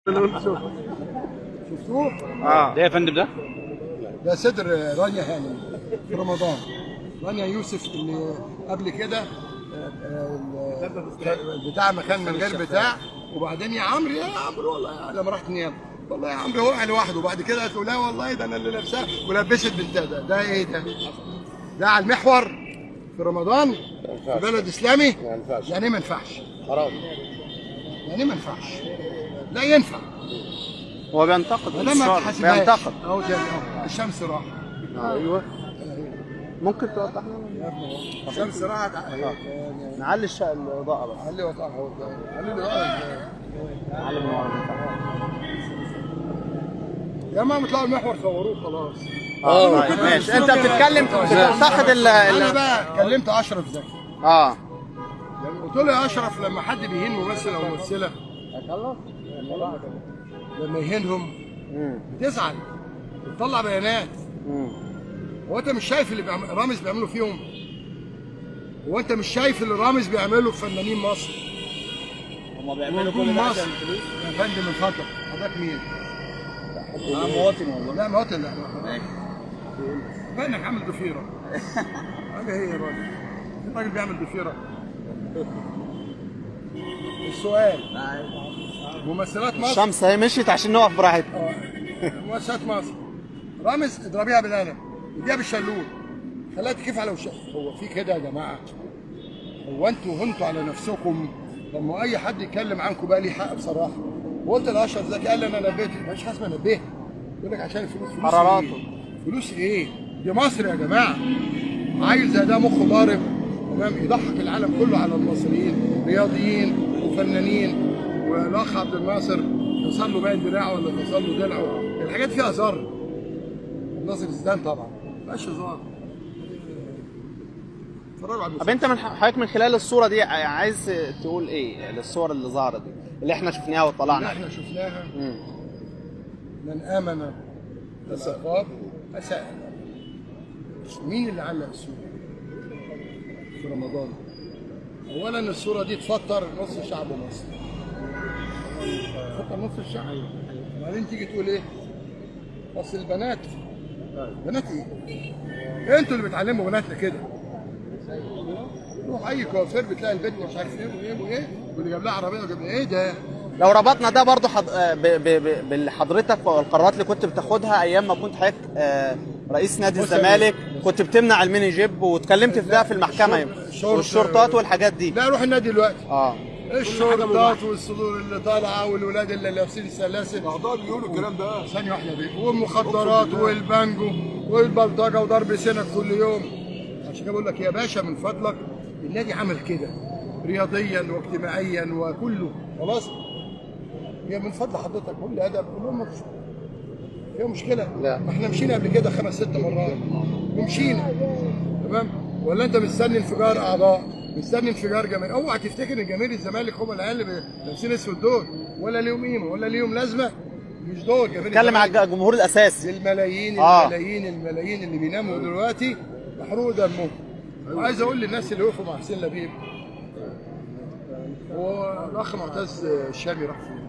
شفتوه؟ ده يا فندم ده صدر رانيا هانم في رمضان. رانيا يوسف اللي قبل كده بتاع مكان من غير بتاع، وبعدين يا عمرو والله لما رحت نيام والله يا عمرو وقع لوحده، وبعد كده قالت له لا والله ده انا اللي لابساه، ولبست بنتها. ده ايه ده؟ ده على المحور في رمضان في بلد اسلامي؟ ما ينفعش. يعني ايه ما ينفعش؟ حرام. يعني ايه ما ينفعش؟ لا ينفع. هو بينتقد ما الصور، تحاسبهاش. بينتقد. اهو الشمس راحت. ايوه ممكن توضح لنا؟ الشمس راحت. نعلي الاضاءه بس. علي وقعها علي الاضاءه. نعلي من ورا من تحت. يا ما بيطلعوا المحور صوروه خلاص. طيب ماشي. انت بتتكلم بتنتقد انا بقى كلمت اشرف زكي. يعني قلت له يا اشرف لما حد بيهين ممثل او ممثله لما يهينهم بتزعل، بتطلع بيانات. هو انت مش شايف اللي رامز بيعملوا فيهم؟ هو انت مش شايف اللي رامز بيعمله في فنانين مصر؟ هم بيعملوا كل ده عشان فلوس؟ يا فندم من فضلك حضرتك مين؟ مواطن والله. لا مواطن لا فانك عامل ضفيره. حاجه هي يا راجل، الراجل بيعمل ضفيره. السؤال ممثلات مصر. الشمس هي مشيت عشان نقف براحتنا. ممثلات مصر رامز اضربيها بالقلم، اديها بالشلول، خليها تكيف على وشها. هو في كده يا جماعه؟ هو انتوا على نفسكم لما اي حد يتكلم عنكم بقى ليه حق بصراحه. وقلت لاشرف زكي قال لي انا نبهت، مفيش حاجه اسمها نبهت. يقول لك عشان الفلوس. قراراته إيه؟ فلوس ايه؟ دي مصر يا جماعه. عيل زي ده مخه ضارب تمام، يضحك العالم كله على المصريين، رياضيين وفنانين. والاخ عبد الناصر يوصل له باين دراعه ولا يوصل له دلعه، الحاجات فيها هزار. ناصر الزيدان طبعا مفيهاش هزار. طب انت من حضرتك من خلال الصوره دي عايز تقول ايه للصور اللي ظهرت دي اللي احنا شفناها وطلعنا؟ اللي احنا شفناها من امن بالعقاب اساء. مين اللي علق الصوره في رمضان؟ اولا الصوره دي تفطر نص شعب مصر، تفطر نص الشعب. وبعدين تيجي تقول ايه؟ اصل البنات بنات ايه؟ انتوا اللي بتعلموا بناتنا كده. روح اي كوافير بتلاقي البنت مش عارف ايه وايه وايه، واللي جاب لها عربيه وجاب لها ايه ده؟ لو ربطنا ده برضه بحضرتك والقرارات اللي كنت بتاخدها ايام ما كنت حضرتك رئيس نادي الزمالك، كنت بتمنع الميني جيب واتكلمت في ده في المحكمه والشرطات والحاجات دي. لا روح النادي دلوقتي. الشرطات والصدور اللي طالعه والولاد اللي لابسين السلاسل الاعضاء بيقولوا الكلام ده. ثانيه واحده بيه، والمخدرات والبانجو والبلطجه وضرب سنك كل يوم. عشان كده بقول لك يا باشا من فضلك، النادي عمل كده رياضيا واجتماعيا وكله خلاص. هي من فضل حضرتك كل ادب قول لهم مفيش فيها مشكله. لا ما احنا مشينا قبل كده 5 6 مرات ومشينا تمام. ولا انت مستني انفجار اعضاء، مستني انفجار جماهير؟ اوعى تفتكر ان جماهير الزمالك هم العيال اللي لابسين اسود دول ولا ليهم قيمه ولا ليهم لازمه. مش دول جماهير. اتكلم على الجمهور الاساسي، الملايين الملايين اللي بيناموا دلوقتي محروق دمهم. وعايز اقول للناس اللي وقفوا مع حسين لبيب، هو الاخ معتز الشامي راح فين؟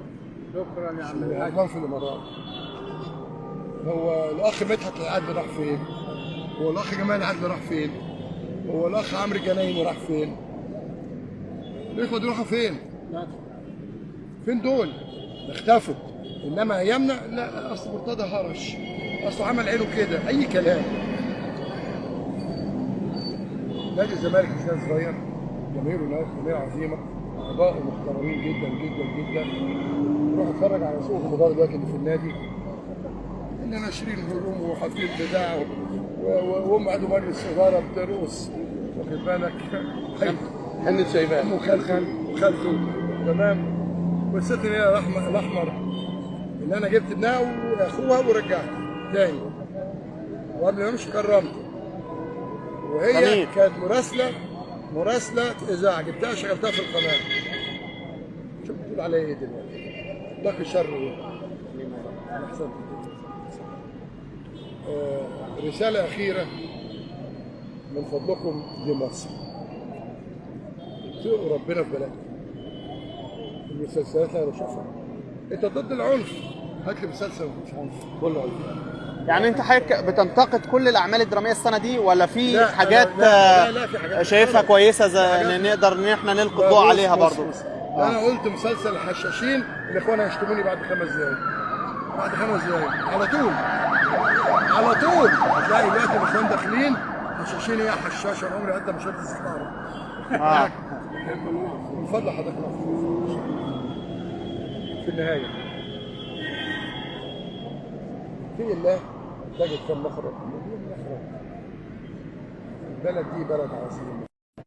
شكرا يا عم الحاج. في الامارات. هو الاخ مدحت العدل راح فين؟ هو الاخ جمال العدل راح فين؟ هو الاخ عمرو الجنايني راح فين؟ الاخوه دول راحوا فين؟ فين دول؟ اختفوا. انما ايامنا لا، اصل مرتضى هرش، اصله عمل عينه كده، اي كلام. نادي الزمالك مش نادي صغير، جماهيره جماهير عظيمه، اعضاء محترمين جدا جدا جدا. روح اتفرج على سوق الخضار دلوقتي اللي في النادي، اللي ناشرين هدوم وحاطين بتاع وهم قعدوا مجلس اداره بترقص، واخد بالك؟ حنة شايفاه وخلخل وخلخل تمام. والست اللي هي الاحمر اللي انا جبت ابنها واخوها ورجعت تاني، وقبل ما امشي كرمته، وهي كانت مراسله اذاعه، جبتها شغلتها في القناه. شوف بتقول عليا ايه دلوقتي؟ اتقي الشر ايه؟ احسنت. رساله اخيره من فضلكم لمصر، اتقوا ربنا في بلدكم. المسلسلات اللي انا بشوفها انت ضد العنف، هات لي مسلسل مش عنف، كله عنف. يعني انت حضرتك بتنتقد كل الاعمال الدراميه السنه دي، ولا في لا، حاجات لا، في حاجات شايفها كويسه زي نقدر ان احنا نلقي الضوء عليها برضو؟ انا قلت مسلسل الحشاشين، الاخوان هيشتموني بعد 5 دقايق، بعد 5 دقايق على طول، على طول هتلاقي دلوقتي الاخوان داخلين حشاشين. هي حشاشه، انا عمري قد ما شفت الستاره. من فضل حضرتك في النهايه في الله تجد كم مخرج، البلد دي بلد عظيم.